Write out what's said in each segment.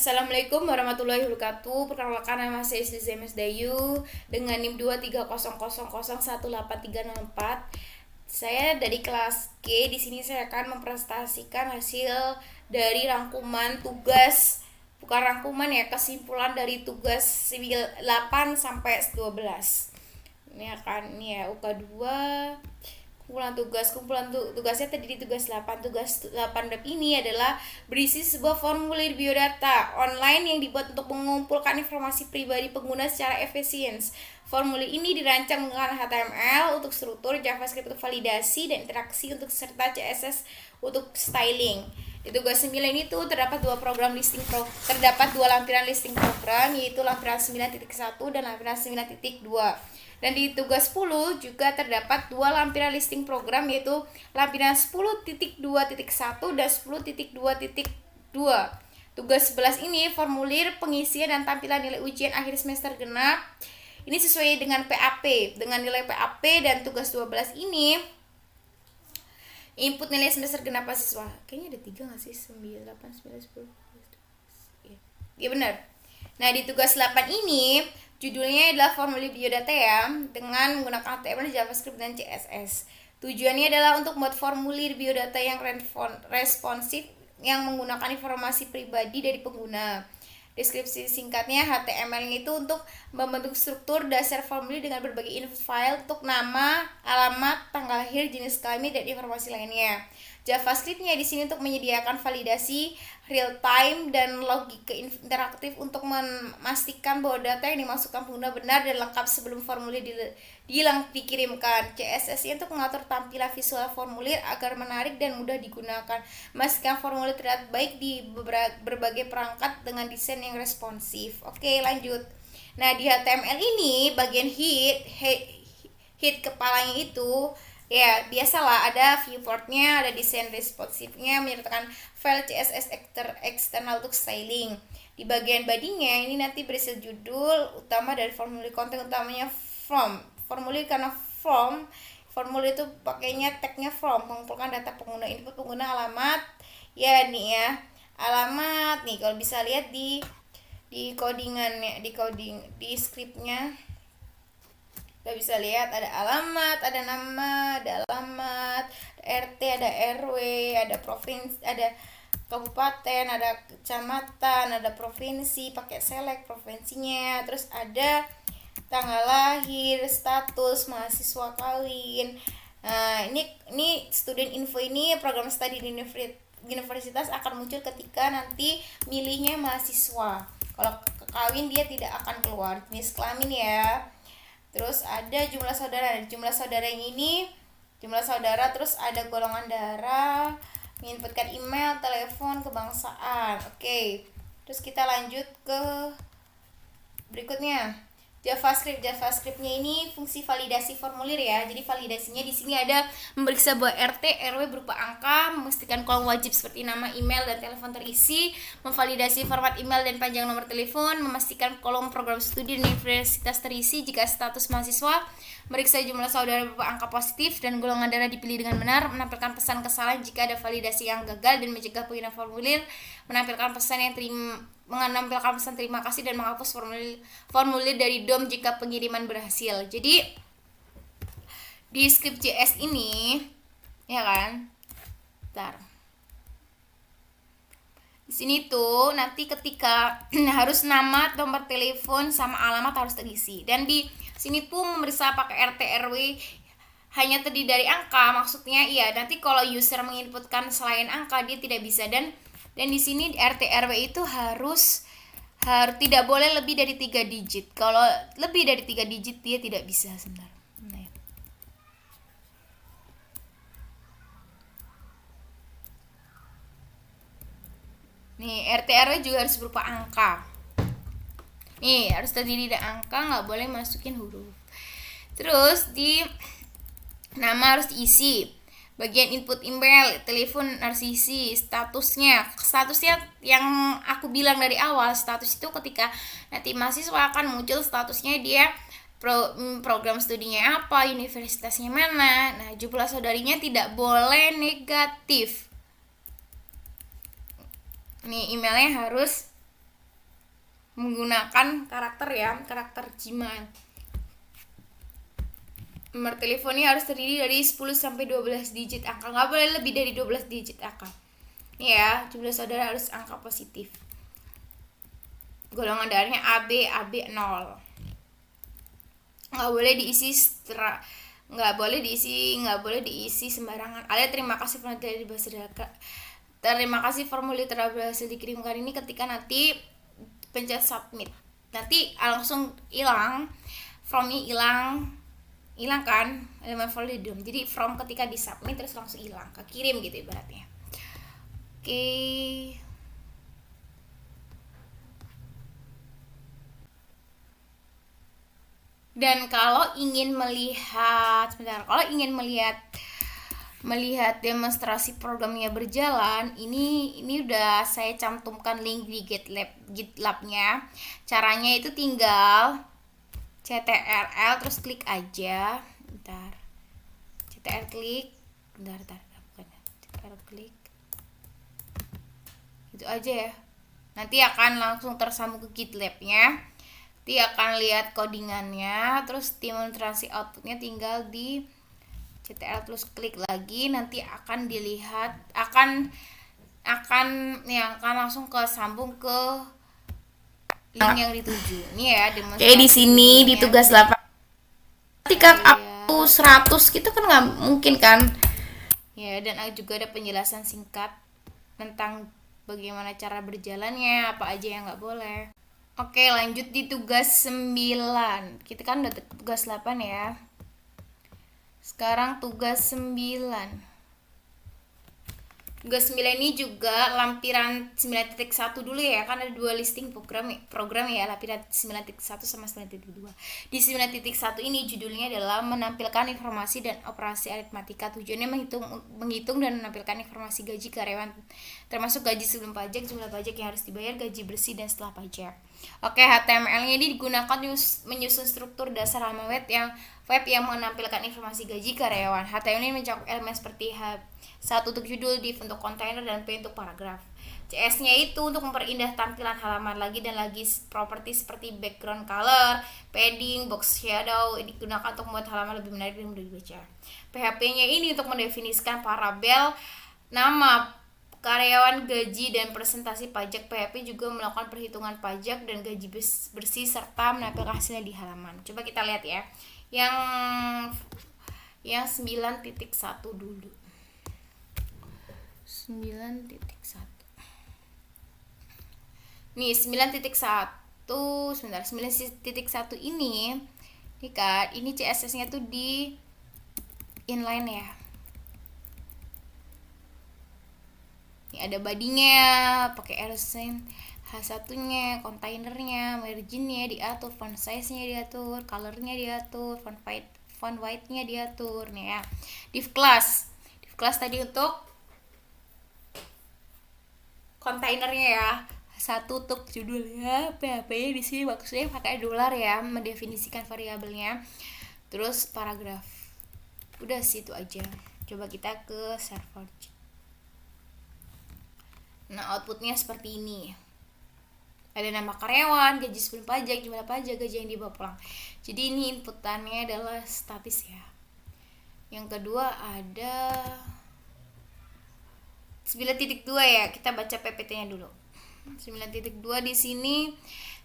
Assalamualaikum warahmatullahi wabarakatuh. Perkenalkan, nama saya Sri Zemes Dayu dengan NIM 230001834. Saya dari kelas G. Di sini saya akan mempresentasikan hasil dari rangkuman tugas, bukan rangkuman ya, kesimpulan dari tugas 8 sampai 12. Ini akan ya UK2. Tugasnya tadi di tugas 8. Tugas 8 ini adalah berisi sebuah formulir biodata online yang dibuat untuk mengumpulkan informasi pribadi pengguna secara efisien. Formulir ini dirancang menggunakan HTML untuk struktur, JavaScript untuk validasi dan interaksi untuk serta CSS untuk styling. Di tugas 9 itu terdapat dua lampiran listing program, yaitu lampiran 9.1 dan lampiran 9.2. Dan di tugas 10 juga terdapat dua lampiran listing program, yaitu lampiran 10.2.1 dan 10.2.2. Tugas 11 ini formulir pengisian dan tampilan nilai ujian akhir semester genap. Ini sesuai dengan PAP, dengan nilai PAP. Dan tugas 12 ini input nilai semester genap mahasiswa. Kayaknya ada 3 nggak sih? 9, 8, 9, 10. Iya benar. Nah, di tugas 8 ini judulnya adalah formulir biodata ya, dengan menggunakan HTML, JavaScript, dan CSS. Tujuannya adalah untuk membuat formulir biodata yang responsif yang menggunakan informasi pribadi dari pengguna. Deskripsi singkatnya, HTML itu untuk membentuk struktur dasar formulir dengan berbagai input file untuk nama, alamat, tanggal lahir, jenis kelamin, dan informasi lainnya. JavaScript-nya di sini untuk menyediakan validasi real time dan logika interaktif untuk memastikan bahwa data yang dimasukkan pengguna benar dan lengkap sebelum formulir dikirimkan. CSS-nya untuk mengatur tampilan visual formulir agar menarik dan mudah digunakan. Memastikan formulir terlihat baik di berbagai perangkat dengan desain yang responsif. Oke, lanjut. Nah, di HTML ini bagian head kepalanya itu ya biasalah, ada viewportnya, ada desain responsifnya, menyertakan file CSS eksternal untuk styling. Di bagian bodinya ini nanti berisi judul utama dari formulir, konten utamanya from formulir, karena formulir itu pakainya tagnya from, mengumpulkan data pengguna, input pengguna, alamat ya nih ya, alamat nih kalau bisa lihat di codingannya, di scriptnya. Kita bisa lihat ada alamat, ada nama, ada alamat, ada RT, ada RW, ada provinsi, ada kabupaten, ada kecamatan, ada provinsi, pakai select provinsinya, terus ada tanggal lahir, status, mahasiswa kawin. Nah, ini student info, ini program studi di universitas akan muncul ketika nanti milihnya mahasiswa. Kalau kawin dia tidak akan keluar. Jenis kelamin ya. Terus ada jumlah saudara yang ini jumlah saudara, terus ada golongan darah, menginputkan email, telepon, kebangsaan. Oke. Terus kita lanjut ke berikutnya. JavaScript-nya ini fungsi validasi formulir ya. Jadi validasinya di sini ada memeriksa bahwa RT RW berupa angka, memastikan kolom wajib seperti nama, email, dan telepon terisi, memvalidasi format email dan panjang nomor telepon, memastikan kolom program studi dan universitas terisi jika status mahasiswa, meriksa jumlah saudara berupa angka positif dan golongan darah dipilih dengan benar, menampilkan pesan kesalahan jika ada validasi yang gagal dan mencegah pengguna formulir, menampilkan pesan terima kasih dan menghapus formulir dari DOM jika pengiriman berhasil. Jadi di script.js ini ya kan, di sini tuh nanti ketika harus nama, nomor telepon, sama alamat harus terisi. Dan di sini tuh memeriksa pakai RT RW hanya terdiri dari angka, maksudnya iya nanti kalau user menginputkan selain angka dia tidak bisa. Dan di sini RT RW itu harus tidak boleh lebih dari 3 digit. Kalau lebih dari 3 digit dia tidak bisa. Sebentar. Nih, RT RW juga harus berupa angka. Nih, harus terdiri dari angka, nggak boleh masukin huruf. Terus di nama harus diisi. Bagian input email, telepon harus diisi. Statusnya yang aku bilang dari awal, status itu ketika nanti mahasiswa akan muncul statusnya dia program studinya apa, universitasnya mana. Nah, jumlah saudarinya tidak boleh negatif. Nih, emailnya harus menggunakan karakter ya, karakter Gmail. Nomor teleponnya harus terdiri dari 10 sampai 12 digit angka, nggak boleh lebih dari 12 digit angka. Ini ya, jumlah saudara harus angka positif. Golongan darahnya AB 0. Nggak boleh diisi sembarangan. Terima kasih formulir telah berhasil dikirimkan ini. Ketika nanti pencet submit, nanti langsung hilang, formnya hilang kan elemen validum. Jadi from ketika di submit terus langsung hilang, kekirim gitu ibaratnya. Oke. Dan kalau ingin melihat demonstrasi programnya berjalan, ini udah saya cantumkan link di GitLab-nya. Caranya itu tinggal CTRL terus klik aja. CTRL klik. CTRL klik. Gitu aja ya. Nanti akan langsung tersambung ke GitLab-nya. Nanti akan lihat codingannya, terus demonstrasi outputnya tinggal di CTRL terus klik lagi, nanti akan dilihat akan langsung ke sambung ke link yang dituju. Ini ya demonstrasi. Kayak di sini di tugas 8. Ketika aku 100 gitu kan nggak mungkin kan. Ya, dan juga ada penjelasan singkat tentang bagaimana cara berjalannya, apa aja yang nggak boleh. Oke, lanjut di tugas 9. Kita kan udah tugas 8 ya. Sekarang tugas 9. Tugas 9 ini juga lampiran 9.1 dulu ya, kan ada dua listing program ya, lampiran 9.1 sama 9.2. Di 9.1 ini judulnya adalah menampilkan informasi dan operasi aritmatika. Tujuannya menghitung dan menampilkan informasi gaji karyawan, termasuk gaji sebelum pajak, jumlah pajak yang harus dibayar, gaji bersih dan setelah pajak. Oke, HTML-nya ini digunakan menyusun struktur dasar halaman web yang menampilkan informasi gaji karyawan. HTML ini mencakup elemen seperti H1 untuk judul, div untuk kontainer, dan P untuk paragraf. CS-nya itu untuk memperindah tampilan halaman lagi properti seperti background color, padding, box shadow digunakan untuk membuat halaman lebih menarik dan mudah dibaca. PHP-nya ini untuk mendefinisikan parabel, nama karyawan, gaji, dan presentasi pajak. PHP juga melakukan perhitungan pajak dan gaji bersih serta menampilkan hasilnya di halaman. Coba kita lihat ya. Yang 9.1 dulu. 9.1. Nih 9.1 sebentar. 9.1 ini kan ini CSS-nya tuh di inline ya. Ini ada body-nya, pakai RSN, H1-nya, kontainernya, margin-nya diatur, font size-nya diatur, color-nya diatur, font white-nya diatur nih ya. Div class tadi untuk kontainernya ya. Satu untuk judulnya, PHP-nya di sini maksudnya pakai dolar ya, mendefinisikan variabelnya. Terus paragraf. Udah sih itu aja. Coba kita ke server. Nah, outputnya seperti ini. Ada nama karyawan, gaji sebelum pajak, jumlah pajak, gaji yang dibawa pulang. Jadi ini inputannya adalah statis ya. Yang kedua ada 9.2 ya. Kita baca PPT-nya dulu. 9.2 di sini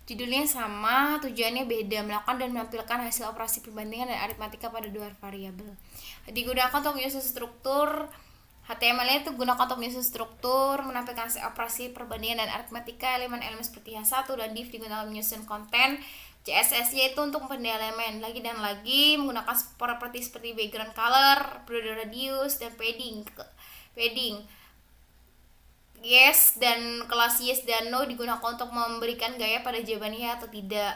judulnya sama, tujuannya beda, melakukan dan menampilkan hasil operasi perbandingan dan aritmatika pada dua variabel. Digunakan untuk menyusun struktur. HTML-nya itu gunakan untuk menyusun struktur, menampilkan operasi perbandingan dan aritmatika, elemen-elemen seperti H1 dan div digunakan menyusun konten. CSS-nya itu untuk pendalaman lagi dan lagi, menggunakan properti seperti background color, border radius, dan padding. Yes dan kelas yes dan no digunakan untuk memberikan gaya pada jawabannya atau tidak.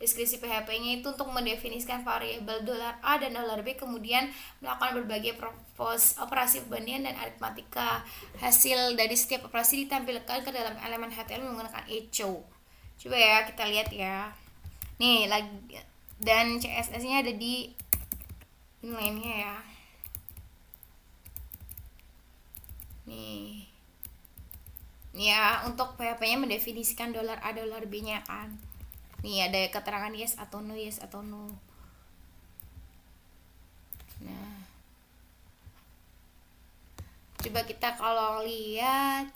Deskripsi PHP-nya itu untuk mendefinisikan variabel $A dan $B, kemudian melakukan berbagai operasi perbandingan dan aritmatika. Hasil dari setiap operasi ditampilkan ke dalam elemen HTML menggunakan echo. Coba ya kita lihat ya. Nih lagi, dan CSS-nya ada di inline-nya ya. Nih. Ya, untuk PHP-nya mendefinisikan dolar A, dolar B-nya kan. Nih ada keterangan yes atau no, yes atau no. Nah, coba kita kalau lihat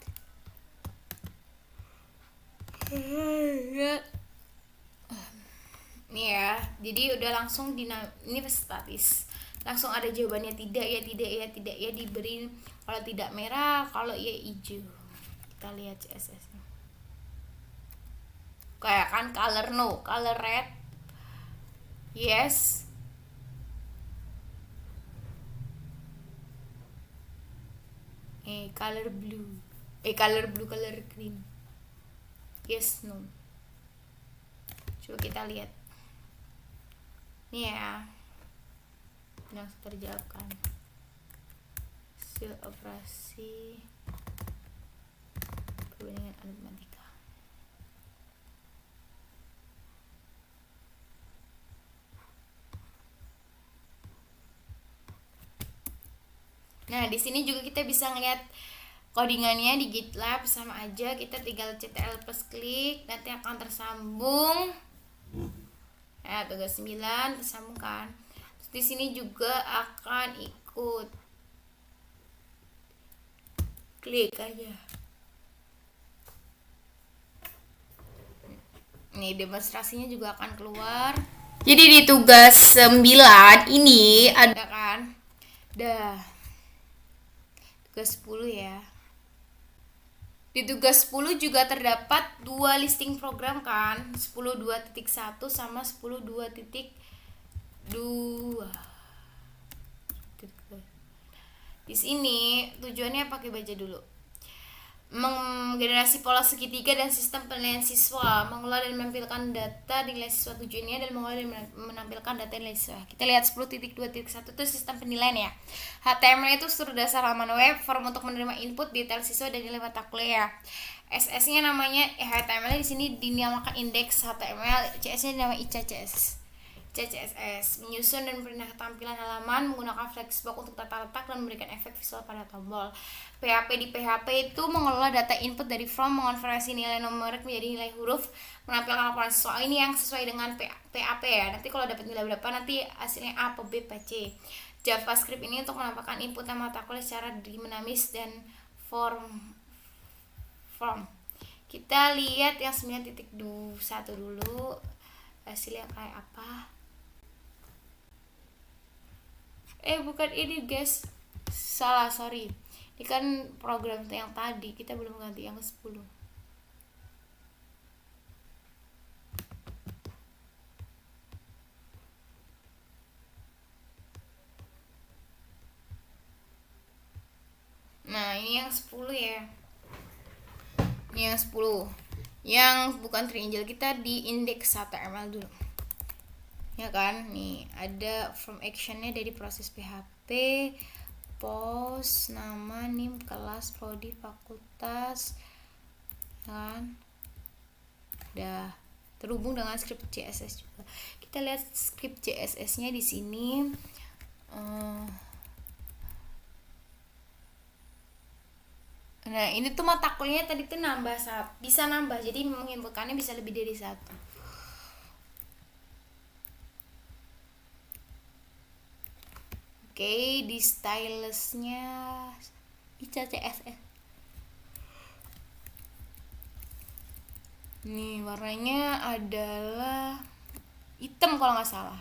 nih ya, jadi udah langsung ini statis, langsung ada jawabannya tidak ya, tidak ya, tidak ya, diberi kalau tidak merah, kalau ya hijau. Kita lihat CSS nya kayak kan, color no, color red yes, color blue, color green yes no. Coba kita lihat nih ya, yang terjawab kan, hasil operasi perbandingan aritmatika. Nah, di sini juga kita bisa ngeliat codingannya di GitLab, sama aja, kita tinggal ctrl plus klik, nanti akan tersambung. Ya, tugas 9 tersambung kan. Terus di sini juga akan ikut. Klik aja. Nih, demonstrasinya juga akan keluar. Jadi di tugas 9 ini ada kan? Dah. Tugas 10 ya. Di tugas 10 juga terdapat dua listing program kan, 10.2.1 sama 10.2.2. Di sini tujuannya pakai baca dulu. Menggenerasi pola segitiga dan sistem penilaian siswa, mengolah dan menampilkan data nilai siswa tujuannya, dan mengolah dan menampilkan data nilai siswa. Kita lihat 10.2.1 itu sistem penilaian ya. HTML itu struktur dasar halaman web, form untuk menerima input detail siswa dan nilai mata kuliah. SS-nya namanya HTML di sini dinamakan indeks HTML, CS-nya dinamakan ICCS. CSS menyusun dan memperindah tampilan halaman menggunakan flexbox untuk tata letak dan memberikan efek visual pada tombol. PHP di PHP itu mengelola data input dari form, mengonversi nilai numerik menjadi nilai huruf, menampilkan laporan siswa. Ini yang sesuai dengan PHP ya. Nanti kalau dapat nilai berapa, nanti hasilnya A, B, C. JavaScript ini untuk menampilkan input mata kuliah secara dinamis dan form. Kita lihat yang 9.1 dulu, hasilnya kayak apa. Bukan ini guys, salah, sorry, ini kan program yang tadi, kita belum ganti yang ke 10. Nah, ini yang 10 ya, ini yang 10 yang bukan triangle, kita di indeks HTML dulu ya kan. Nih ada from actionnya dari proses PHP, post, nama, nim, kelas, prodi, fakultas kan, udah terhubung dengan script CSS juga. Kita lihat script CSS nya di sini. Nah, ini tuh mata kuliahnya tadi tuh bisa nambah, jadi menginputkannya bisa lebih dari satu. Oke, di stylusnya CSS. Nih warnanya adalah hitam kalau nggak salah.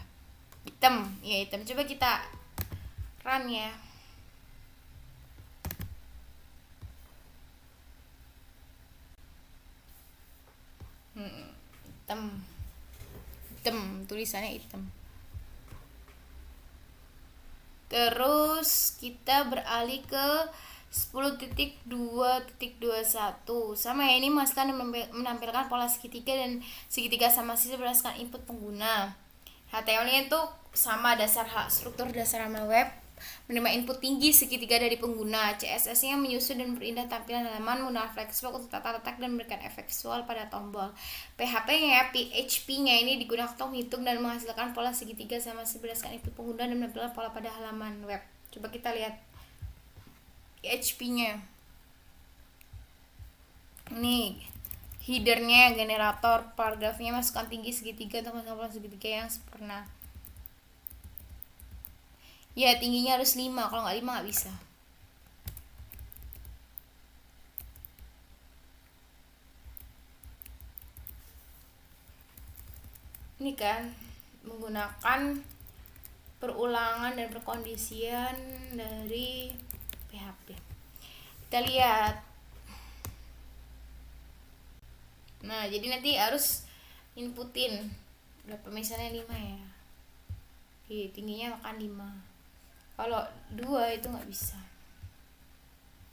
Hitam, ya hitam. Coba kita run ya. Hitam, tulisannya hitam. Terus kita beralih ke 10.2.21. Sama ya, ini masukkan dan menampilkan pola segitiga dan segitiga sama sisi berdasarkan input pengguna. HTML-nya itu sama, struktur dasar halaman web, menerima input tinggi segitiga dari pengguna. CSS-nya menyusun dan memperindah tampilan halaman menggunakan flexbox untuk tata letak dan memberikan efek visual pada tombol. PHP-nya ini digunakan untuk menghitung dan menghasilkan pola segitiga sama sisi berdasarkan input pengguna dan menampilkan pola pada halaman web. Coba kita lihat PHP-nya. Ini headernya generator, paragrafnya masukkan tinggi segitiga untuk masukkan segitiga yang sempurna. Ya tingginya harus 5, kalau nggak 5 nggak bisa. Ini kan menggunakan perulangan dan perkondisian dari PHP. Kita lihat. Nah, jadi nanti harus inputin berapa, misalnya 5 ya. Tingginya makan 5. Kalau 2 itu nggak bisa.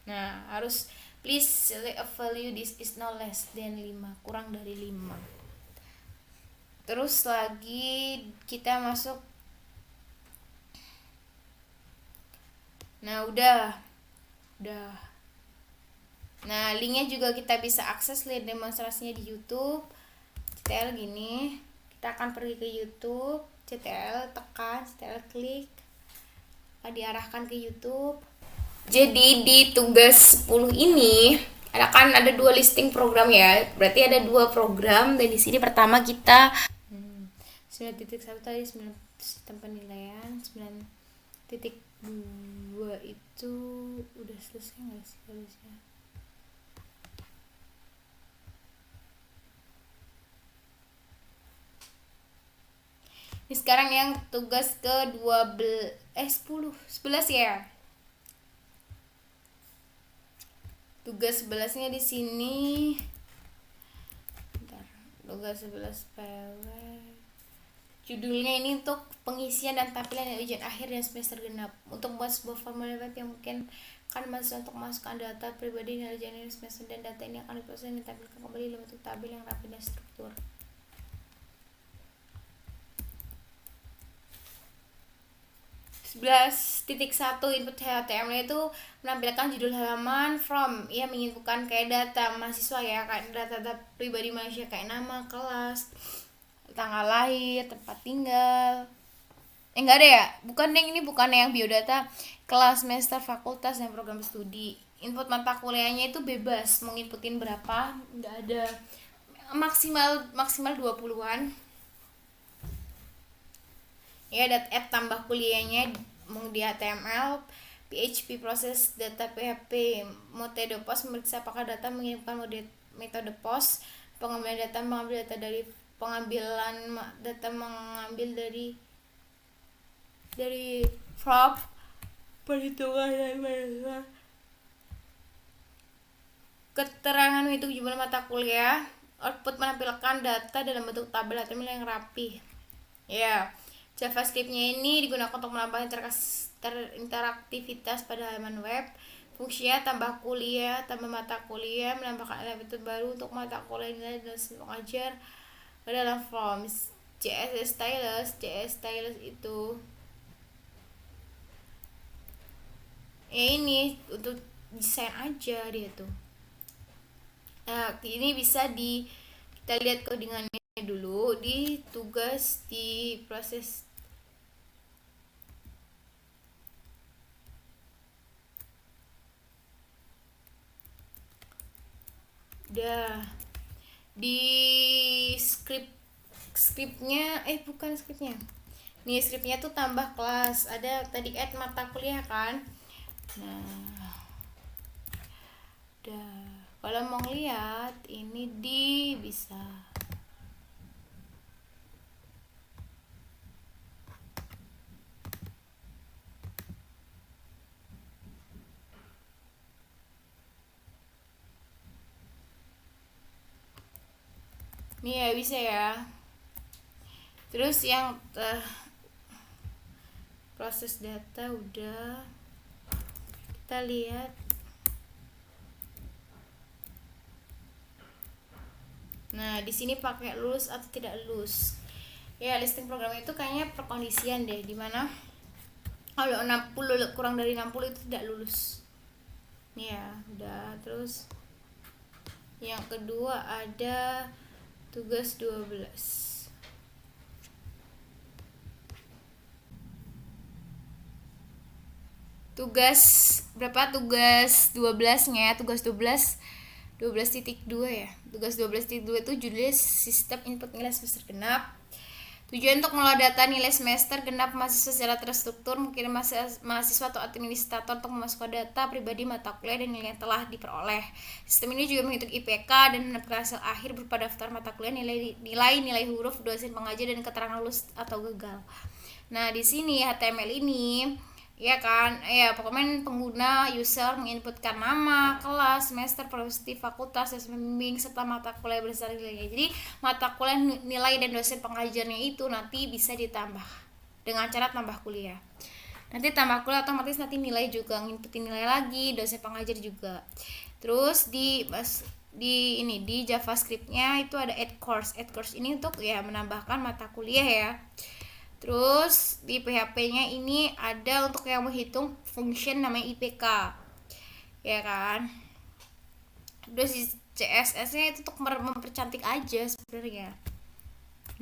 Nah, harus please select a value this is no less than 5, kurang dari 5. Terus lagi kita masuk. Nah, udah. Nah, linknya juga kita bisa akses, lihat demonstrasinya di YouTube. CTL gini. Kita akan pergi ke YouTube, CTL tekan, CTL klik, diarahkan ke YouTube. Jadi di tugas 10 ini ada 2 listing program ya. Berarti ada 2 program, dan di sini pertama kita 9.1 tadi 9 sistem penilaian, 9.2 itu udah selesai nggak sih harusnya? Ini sekarang yang tugas ke-12 11 ya. Tugas 11-nya di sini. Bentar, tugas 11 PW. Judulnya ini untuk pengisian dan tampilan ujian akhir dan semester genap. Untuk membuat sebuah formulir web yang mungkin akan mahasiswa untuk memasukkan data pribadi dan ujian semester, dan data ini akan diproses dan ditampilkan kembali dalam bentuk tabel yang rapi dan struktur. 11.1 input HTML itu menampilkan judul halaman, from, ia menginputkan kayak data mahasiswa ya, kayak data pribadi manusia kayak nama, kelas, tanggal lahir, tempat tinggal. Enggak ada ya, bukan yang ini, bukan yang biodata, kelas, semester, fakultas, dan program studi. Input mata kuliahnya itu bebas, mau inputin berapa, enggak ada, maksimal 20-an. Ya, add tambah kuliahnya mau di HTML, PHP, proses data PHP, metode POST, memeriksa apakah data mengirimkan metode POST, pengambilan data, mengambil data dari pengambilan data, mengambil dari from, perhitungan dan keterangan itu jumlah mata kuliah, output menampilkan data dalam bentuk tabel HTML yang rapi. Ya, JavaScript-nya ini digunakan untuk menambah interaktivitas pada halaman web. Fungsinya tambah kuliah, tambah mata kuliah, menambahkan elemen baru untuk mata kuliah nilai dan mengajar dalam forms. JS stylus itu ya ini untuk desain aja dia tuh. Nah, ini bisa kita lihat codingannya dulu di tugas di proses. Udah di skripnya bukan skripnya nih, skripnya tuh tambah kelas, ada tadi add mata kuliah kan. Nah, udah, kalau mau lihat ini bisa nih ya, bisa ya. Terus yang proses data udah, kita lihat. Nah, di sini pakai lulus atau tidak lulus. Ya, listing program itu kayaknya perkondisian deh, dimana kalau 60 kurang dari 60 itu tidak lulus. Nih ya, udah. Terus yang kedua ada tugas 12. Tugas berapa? Tugas 12-nya, tugas 12 12.2 ya. Tugas 12.2 itu judulnya sistem input nilai semester genap. Tujuan untuk mengolah data nilai semester genap mahasiswa secara terstruktur, mungkin mahasiswa atau administrator untuk memasukkan data pribadi, mata kuliah, dan nilai yang telah diperoleh. Sistem ini juga menghitung IPK dan menentukan hasil akhir berupa daftar mata kuliah, nilai huruf, dosen pengajar, dan keterangan lulus atau gagal. Nah, di sini HTML ini ya kan, ya pokoknya pengguna user menginputkan nama, kelas, semester, profesi, fakultas, dosen pembimbing, serta mata kuliah berdasarkan nilainya. Jadi mata kuliah, nilai, dan dosen pengajarnya itu nanti bisa ditambah dengan cara tambah kuliah. Nanti tambah kuliah otomatis nanti nilai juga nginputin nilai lagi, dosen pengajar juga. Terus di JavaScript-nya itu ada add course. Add course ini untuk ya menambahkan mata kuliah ya. Terus di PHP-nya ini ada untuk yang menghitung function namanya IPK, ya kan. Terus di CSS-nya itu untuk mempercantik aja sebenarnya.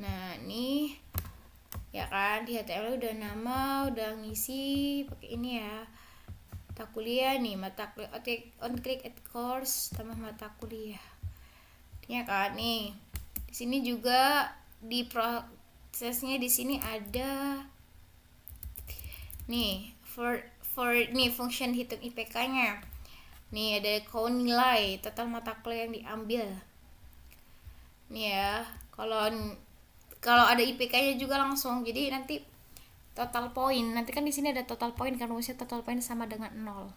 Nah ini ya kan, di HTML udah nama, udah ngisi pakai ini ya, mata kuliah nih, mata kuliah on click add course tambah mata kuliah, ya kan. Nih di sini juga di prosesnya di sini ada nih for nih function hitung IPK-nya. Nih ada count nilai total mata kuliah yang diambil. Nih ya, kalau ada IPK-nya juga langsung. Jadi nanti total poin. Nanti kan di sini ada total poin kan, rumusnya total poin sama dengan 0.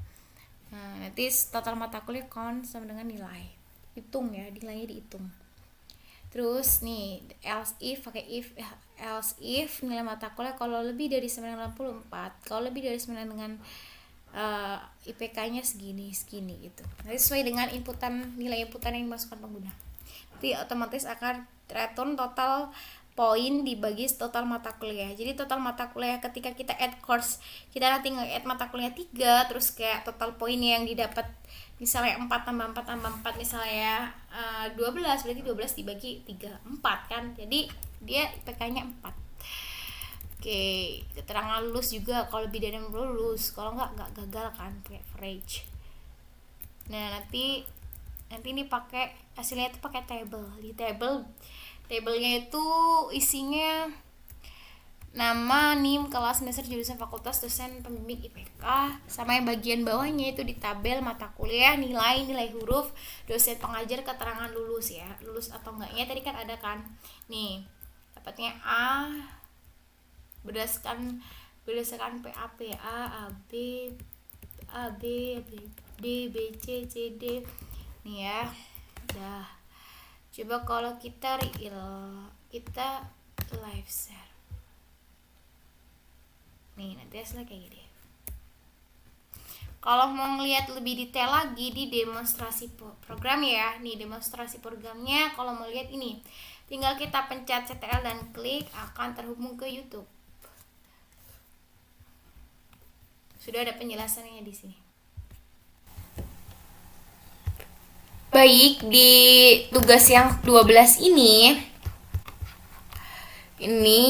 Nah, nanti total mata kuliah count sama dengan nilai. Hitung ya, nilainya dihitung. Terus nih else if nilai mata kuliah kalau lebih dari 984, kalau lebih dari 9 dengan IPK-nya segini gitu. Nanti sesuai dengan nilai inputan yang dimasukkan pengguna. Nanti otomatis akan return total poin dibagi total mata kuliah. Jadi total mata kuliah ketika kita add course, kita nanti nge-add mata kuliah 3, terus kayak total poin yang didapat misalnya 4 tambah 4 tambah 4 misalnya 12, berarti 12 dibagi 3, 4 kan. Jadi dia IPK-nya 4. Oke, keterangan lulus juga kalau lebih dari 60 lulus, kalau enggak gagal kan, pakai average. Nah, nanti ini pakai hasilnya itu pakai table. Di tabelnya itu isinya nama, NIM, kelas, semester, jurusan, fakultas, dosen, pembimbing, IPK, sama yang bagian bawahnya itu di tabel mata kuliah, nilai huruf, dosen pengajar, keterangan lulus ya, lulus atau enggaknya tadi kan ada kan. Nih dapatnya A berdasarkan PAP A, B, D, B, C, D. Nih ya, udah. Coba kalau kita live share. Nih nanti hasilnya kayak gini. Kalau mau ngeliat lebih detail lagi di demonstrasi program ya, nih demonstrasi programnya kalau mau lihat ini, tinggal kita pencet CTRL dan klik akan terhubung ke YouTube. Sudah ada penjelasannya di sini. Baik, di tugas yang 12 ini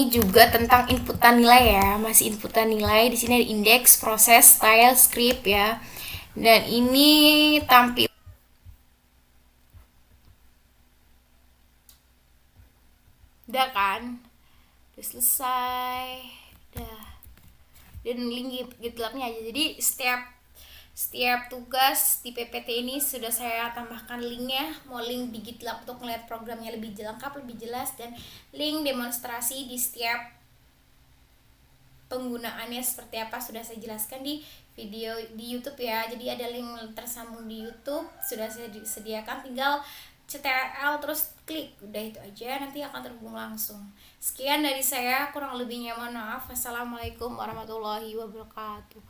juga tentang inputan nilai ya, masih inputan nilai. Di sini ada indeks, proses, style, script ya. Dan ini tampil udah kan? Udah selesai. Udah. Dan link GitLab-nya aja. Jadi setiap tugas di PPT ini sudah saya tambahkan linknya. Mau link di GitLab untuk melihat programnya lebih lengkap, lebih jelas, dan link demonstrasi di setiap penggunaannya seperti apa sudah saya jelaskan di video di YouTube ya. Jadi ada link tersambung di YouTube sudah saya disediakan, tinggal CTRL terus klik, udah itu aja, nanti akan terhubung langsung. Sekian dari saya, kurang lebihnya mohon maaf. Wassalamualaikum warahmatullahi wabarakatuh.